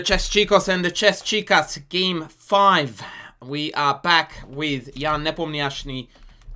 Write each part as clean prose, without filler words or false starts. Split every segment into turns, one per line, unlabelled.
Chess Chicos and the Chess Chicas, game 5. We are back with Jan Nepo and Ding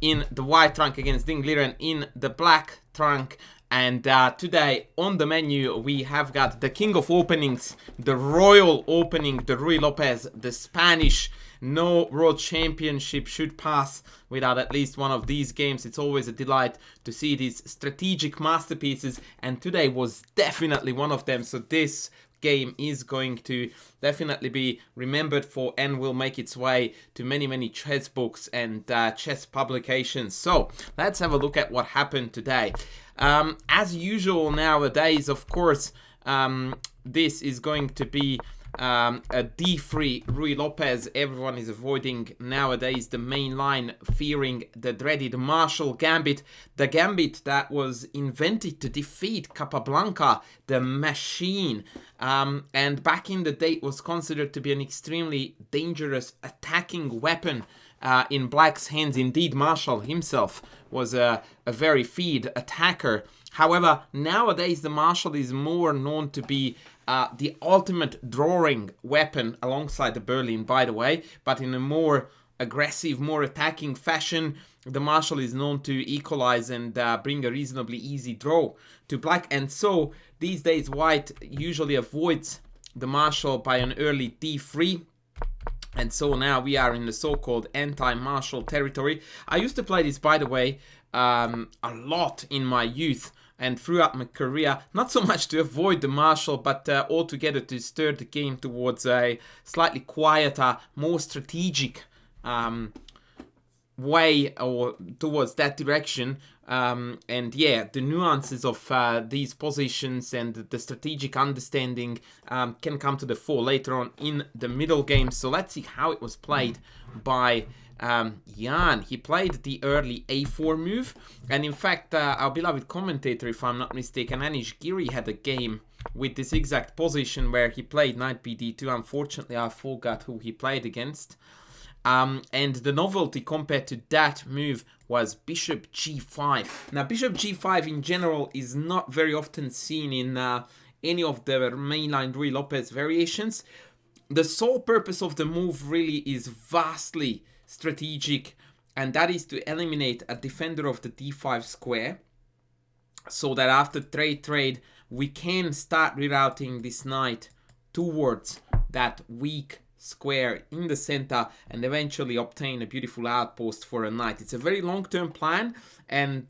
in the white trunk against Ding Liren in the black trunk. And today on the menu we have got the king of openings, the royal opening, the Ruy Lopez, the Spanish. No World Championship should pass without at least one of these games. It's always a delight to see these strategic masterpieces, and today was definitely one of them. So this game is going to definitely be remembered for and will make its way to many chess books and chess publications. So let's have a look at what happened today. As usual nowadays, of course, this is going to be a d3 Ruy Lopez. Everyone is avoiding nowadays the main line, fearing the dreaded Marshall Gambit, the gambit that was invented to defeat Capablanca, the machine, and back in the day it was considered to be an extremely dangerous attacking weapon in black's hands. Indeed, Marshall himself was a very feed attacker. However, nowadays the Marshall is more known to be the ultimate drawing weapon alongside the Berlin, by the way, but in a more aggressive, more attacking fashion. The Marshall is known to equalize and bring a reasonably easy draw to black, and so these days white usually avoids the Marshall by an early d3. And so now we are in the so-called anti-Marshall territory. I used to play this, by the way, a lot in my youth and throughout my career, not so much to avoid the Marshall, but altogether to stir the game towards a slightly quieter, more strategic way, or towards that direction. And yeah, the nuances of these positions and the strategic understanding can come to the fore later on in the middle game. So let's see how it was played by Jan. He played the early a4 move, and in fact our beloved commentator, if I'm not mistaken, Anish Giri, had a game with this exact position where he played knight bd2. Unfortunately, I forgot who he played against. And the novelty compared to that move was bishop g5. Now, bishop g5 in general is not very often seen in any of the mainline Ruy Lopez variations. The sole purpose of the move really is vastly strategic, and that is to eliminate a defender of the d5 square, so that after trade we can start rerouting this knight towards that weak square in the center and eventually obtain a beautiful outpost for a knight. It's a very long-term plan, and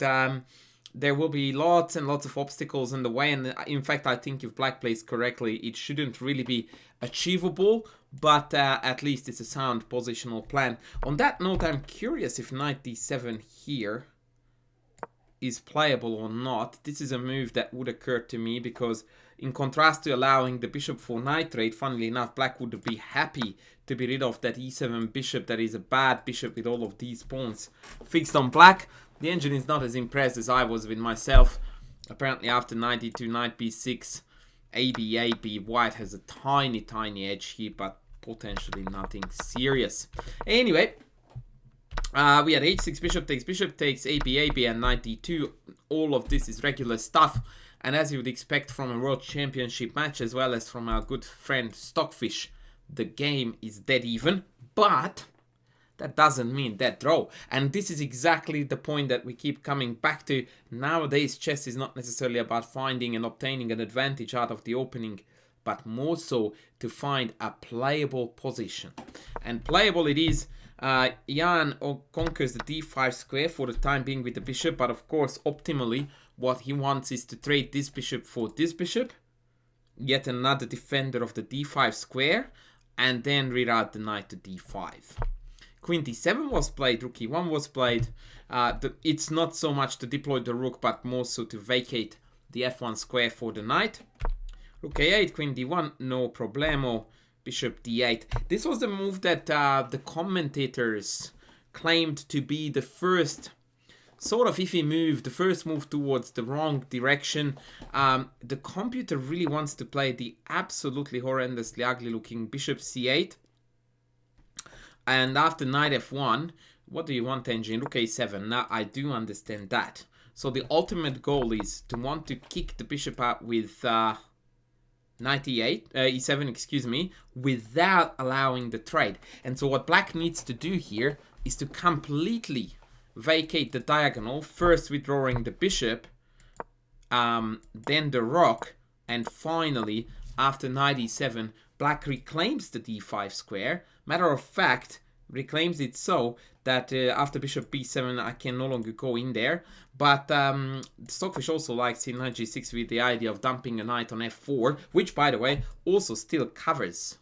there will be lots and lots of obstacles in the way, and in fact I think if black plays correctly it shouldn't really be achievable, but at least it's a sound positional plan. On that note, I'm curious if knight d7 here is playable or not. This is a move that would occur to me, because in contrast to allowing the bishop for knight trade, funnily enough, black would be happy to be rid of that e7 bishop. That is a bad bishop with all of these pawns fixed on black. The engine is not as impressed as I was with myself. Apparently after knight d2, knight b6, AB, white has a tiny edge here, but potentially nothing serious. Anyway, we had h6, bishop takes, AB, and knight d2. All of this is regular stuff, and as you would expect from a World Championship match, as well as from our good friend Stockfish, the game is dead even, but that doesn't mean dead draw. And this is exactly the point that we keep coming back to. Nowadays, chess is not necessarily about finding and obtaining an advantage out of the opening, but more so to find a playable position. And playable it is. Jan conquers the d5 square for the time being with the bishop, but of course optimally what he wants is to trade this bishop for this bishop, yet another defender of the d5 square, and then reroute the knight to d5. Queen d7 was played, rook e1 was played. It's not so much to deploy the rook, but more so to vacate the f1 square for the knight. Rook a8, queen d1, no problemo. Bishop d8. This was the move that the commentators claimed to be the first sort of iffy move, the first move towards the wrong direction. The computer really wants to play the absolutely horrendously ugly looking bishop c8. And after knight f1, what do you want, engine? Rook a7. Now I do understand that. So the ultimate goal is to want to kick the bishop out with e7, excuse me, without allowing the trade. And so what black needs to do here is to completely vacate the diagonal, first withdrawing the bishop, then the rook, and finally, after knight e7, black reclaims the d5 square. Matter of fact, reclaims it so that after bishop b7 I can no longer go in there. But Stockfish also likes in knight g6 with the idea of dumping a knight on f4, which by the way also still covers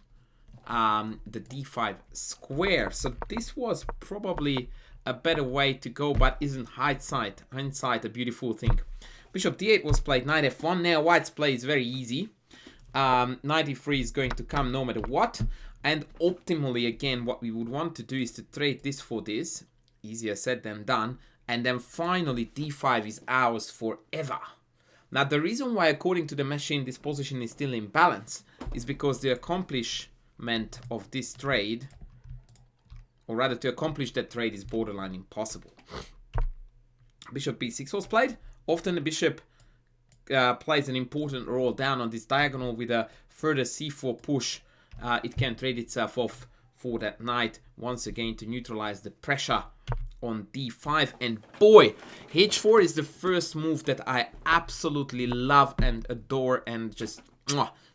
the d5 square. So this was probably a better way to go, but isn't hindsight a beautiful thing. Bishop d8 was played, knight f1. Now white's play is very easy. Knight e3 is going to come no matter what. And optimally, again, what we would want to do is to trade this for this. Easier said than done. And then finally, d5 is ours forever. Now, the reason why, according to the machine, this position is still in balance is because the accomplishment of this trade, or rather to accomplish that trade, is borderline impossible. Bishop b6 was played. Often the bishop plays an important role down on this diagonal with a further c4 push. It can trade itself off for that knight once again to neutralize the pressure on d5. And boy, h4 is the first move that I absolutely love and adore, and just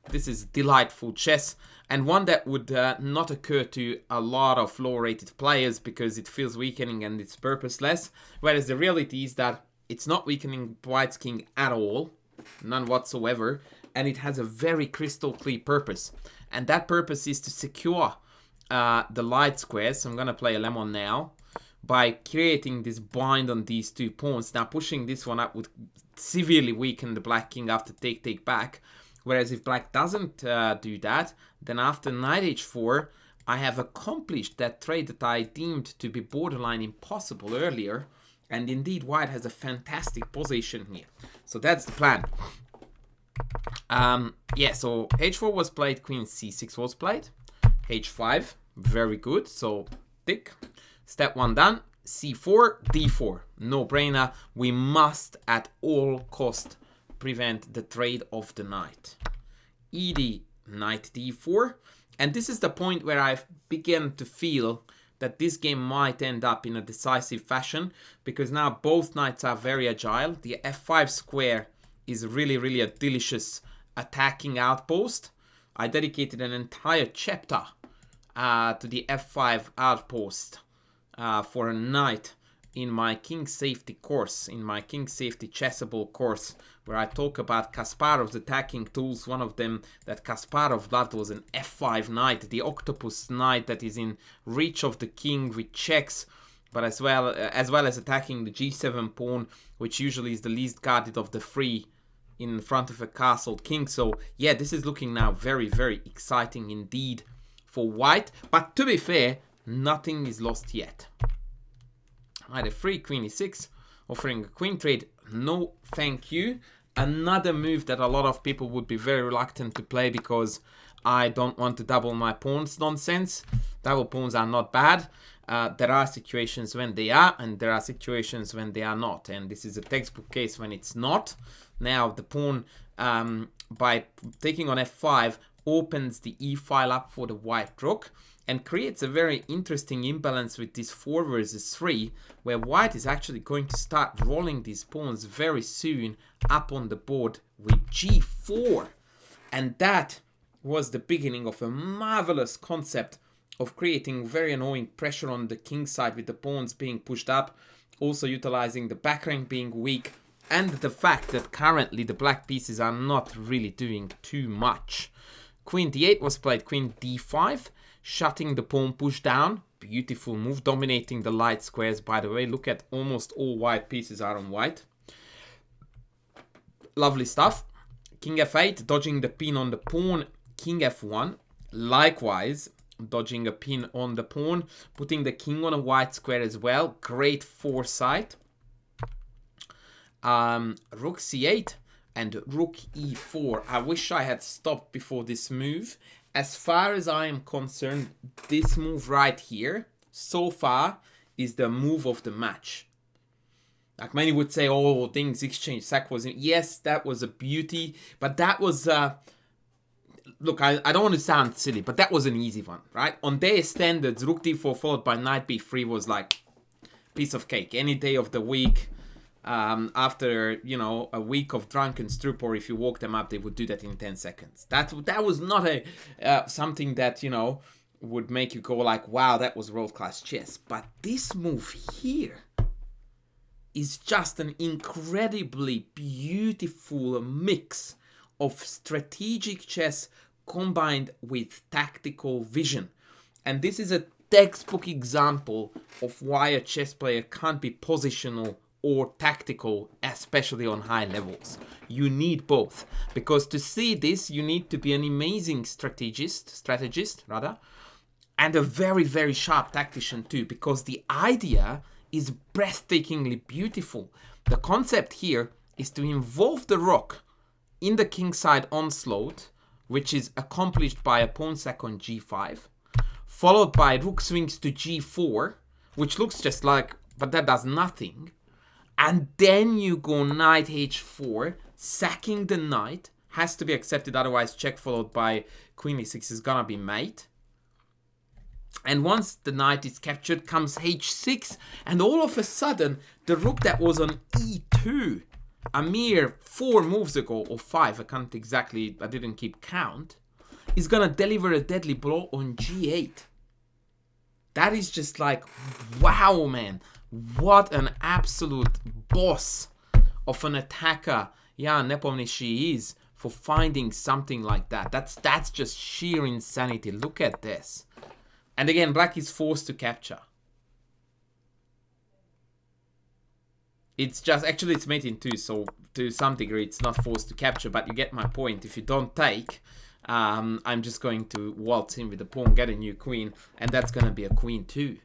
this is delightful chess, and one that would not occur to a lot of low rated players because it feels weakening and it's purposeless, whereas the reality is that it's not weakening white's king at all, none whatsoever, and it has a very crystal clear purpose. And that purpose is to secure the light squares. So I'm going to play a lemon now by creating this bind on these two pawns. Now pushing this one up would severely weaken the black king after take back. Whereas if black doesn't do that, then after knight h4, I have accomplished that trade that I deemed to be borderline impossible earlier. And indeed, white has a fantastic position here. So that's the plan. Yeah, so h4 was played, queen c6 was played, h5, very good, so tick. Step 1 done, c4, d4, no brainer. We must at all cost prevent the trade of the knight. ed, knight d4, and this is the point where I began to feel that this game might end up in a decisive fashion, because now both knights are very agile. The f5 square is really a delicious attacking outpost. I dedicated an entire chapter to the f5 outpost for a knight in my king safety course, in my king safety chessable course, where I talk about Kasparov's attacking tools. One of them that Kasparov loved was an f5 knight, the octopus knight that is in reach of the king with checks, but as well as attacking the g7 pawn, which usually is the least guarded of the three in front of a castled king. So yeah, this is looking now very exciting indeed for white. But to be fair, nothing is lost yet. Knight f3, queen e6, offering a queen trade. No thank you. Another move that a lot of people would be very reluctant to play because I don't want to double my pawns nonsense. Double pawns are not bad. There are situations when they are, and there are situations when they are not. And this is a textbook case when it's not. Now the pawn, by taking on f5, opens the e file up for the white rook and creates a very interesting imbalance with this 4 versus 3, where white is actually going to start rolling these pawns very soon up on the board with g4. And that was the beginning of a marvelous concept of creating very annoying pressure on the king side with the pawns being pushed up, also utilizing the back rank being weak, and the fact that currently the black pieces are not really doing too much. Queen d8 was played, queen d5, shutting the pawn push down. Beautiful move, dominating the light squares, by the way. Look at almost all white pieces are on white. Lovely stuff. King f8, dodging the pin on the pawn. King f1, likewise, dodging a pin on the pawn, putting the king on a white square as well. Great foresight. Rook c8 and rook e4. I wish I had stopped before this move. As far as I am concerned, this move right here, so far, is the move of the match. Like many would say, oh, Ding's exchange sack was in. Yes, that was a beauty, but that was look, I don't want to sound silly, but that was an easy one, right? On their standards, rook d4 followed by knight b3 was like piece of cake. Any day of the week, after, you know, a week of drunken stupor, if you woke them up, they would do that in 10 seconds. That was not a something that, you know, would make you go like, wow, that was world-class chess. But this move here is just an incredibly beautiful mix of strategic chess combined with tactical vision. And this is a textbook example of why a chess player can't be positional or tactical, especially on high levels. You need both, because to see this, you need to be an amazing strategist, and a very, very sharp tactician too, because the idea is breathtakingly beautiful. The concept here is to involve the rook in the kingside onslaught, which is accomplished by a pawn sack on g5, followed by rook swings to g4, which looks just like, but that does nothing. And then you go knight h4, sacking the knight, has to be accepted, otherwise check followed by queen e6 is gonna be mate. And once the knight is captured, comes h6, and all of a sudden, the rook that was on e2, a mere 4 moves ago, or 5, I can't exactly, I didn't keep count, is gonna deliver a deadly blow on g8. That is just like, wow, man. What an absolute boss of an attacker Nepo and Ding is for finding something like that. That's just sheer insanity. Look at this. And again, black is forced to capture. It's just, actually it's mate in 2, so to some degree it's not forced to capture, but you get my point. If you don't take, I'm just going to waltz in with the pawn, get a new queen, and that's going to be a queen 2.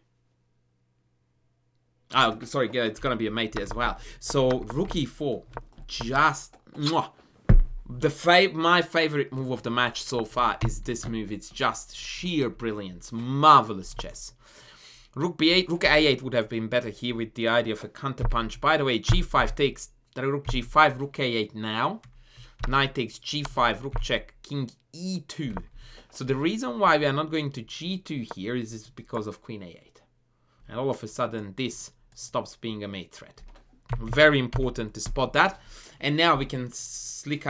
Oh, sorry, it's going to be a mate as well. So, rook e4, just, my favorite move of the match so far is this move. It's just sheer brilliance, marvelous chess. Rook b8, rook a8 would have been better here with the idea of a counterpunch. By the way, g5 takes, rook g5, rook a8 now. Knight takes g5, rook check, king e2. So the reason why we are not going to g2 here is because of queen a8. And all of a sudden this stops being a mate threat. Very important to spot that. And now we can slip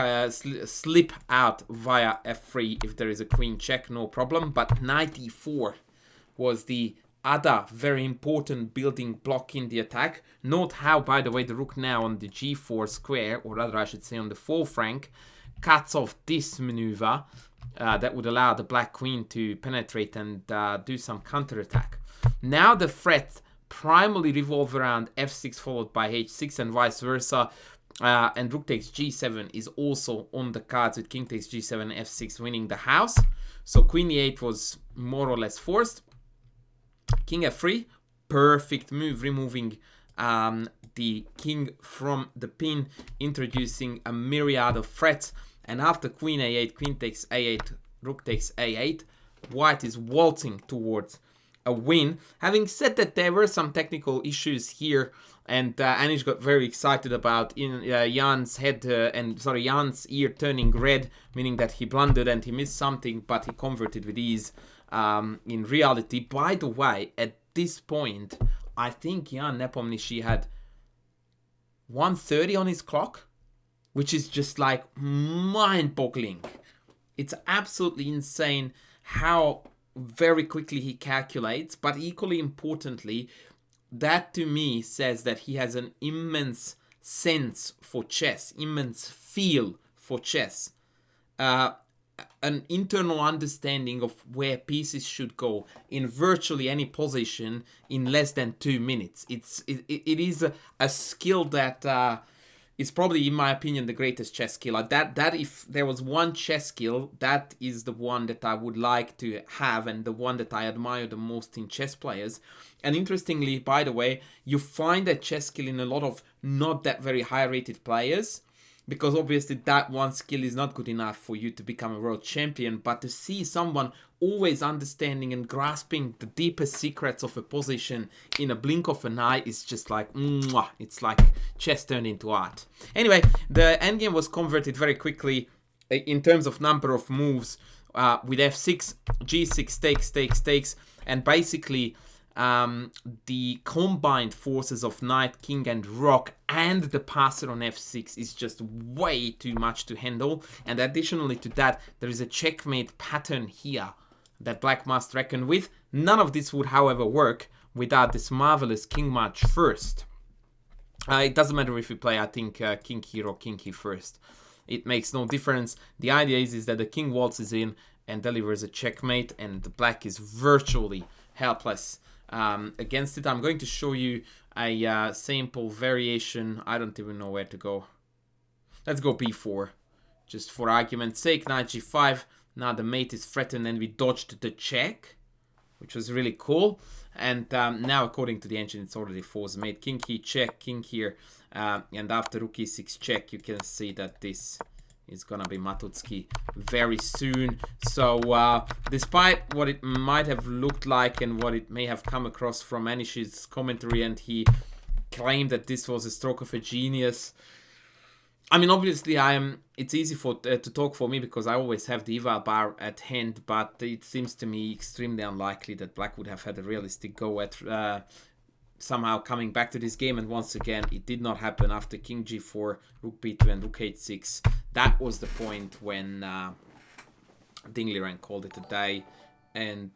out via f3 if there is a queen check, no problem. But knight e4 was the other very important building block in the attack. Note how, by the way, the rook now on the g4 square, or rather I should say on the 4th rank, cuts off this maneuver that would allow the black queen to penetrate and do some counterattack. Now the threat primarily revolve around f6 followed by h6 and vice versa. And rook takes g7 is also on the cards with king takes g7, f6 winning the house. So queen e8 was more or less forced. King f3, perfect move, removing the king from the pin, introducing a myriad of threats. And after queen a8, queen takes a8, rook takes a8, white is waltzing towards a win. Having said that, there were some technical issues here, and Anish got very excited about Jan's Jan's ear turning red, meaning that he blundered and he missed something, but he converted with ease. In reality, by the way, at this point, I think Jan Nepo and Ding had 1:30 on his clock, which is just like mind-boggling. It's absolutely insane how very quickly he calculates, but equally importantly, that to me says that he has an immense sense for chess, immense feel for chess, an internal understanding of where pieces should go in virtually any position in less than 2 minutes. It is a skill that is probably, in my opinion, the greatest chess skill. That if there was one chess skill, that is the one that I would like to have and the one that I admire the most in chess players. And interestingly, by the way, you find that chess skill in a lot of not that very high rated players, because obviously that one skill is not good enough for you to become a world champion. But to see someone always understanding and grasping the deepest secrets of a position in a blink of an eye is just like, it's like chess turned into art. Anyway, the endgame was converted very quickly in terms of number of moves, with f6, g6 takes, and basically the combined forces of knight, king, and rook, and the passer on f6 is just way too much to handle. And additionally to that, there is a checkmate pattern here that black must reckon with. None of this would, however, work without this marvelous king march first. It doesn't matter if you play, I think, king here or king here first. It makes no difference. The idea is that the king waltzes in and delivers a checkmate, and the black is virtually helpless against it. I'm going to show you a simple variation. I don't even know where to go. Let's go b4, just for argument's sake. Knight g5. Now the mate is threatened, and we dodged the check, which was really cool. And now, according to the engine, it's already forced mate. King here, check, king here. And after rook e6 check, you can see that this is gonna be Matutsky very soon. So despite what it might have looked like and what it may have come across from Anish's commentary, and he claimed that this was a stroke of a genius, I mean, obviously, it's easy to talk for me because I always have the eval bar at hand, but it seems to me extremely unlikely that black would have had a realistic go at somehow coming back to this game. And once again, it did not happen after king g4, rook b2, and rook h6. That was the point when Ding Liren called it a day and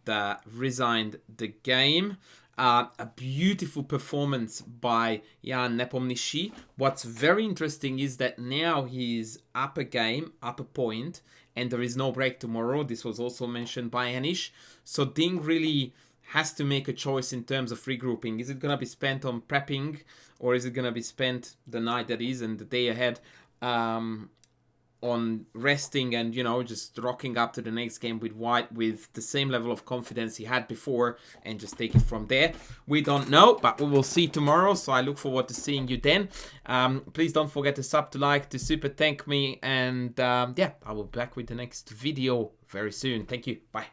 resigned the game. A beautiful performance by Jan Nepomniachtchi. What's very interesting is that now he's up a game, up a point, and there is no break tomorrow. This was also mentioned by Anish. So Ding really has to make a choice in terms of regrouping. Is it going to be spent on prepping, or is it going to be spent the night that is and the day ahead on resting and, you know, just rocking up to the next game with white with the same level of confidence he had before and just take it from there? We don't know, but we will see tomorrow, so I look forward to seeing you then. Please don't forget to sub, to like, to super thank me, and yeah, I will be back with the next video very soon. Thank you. Bye.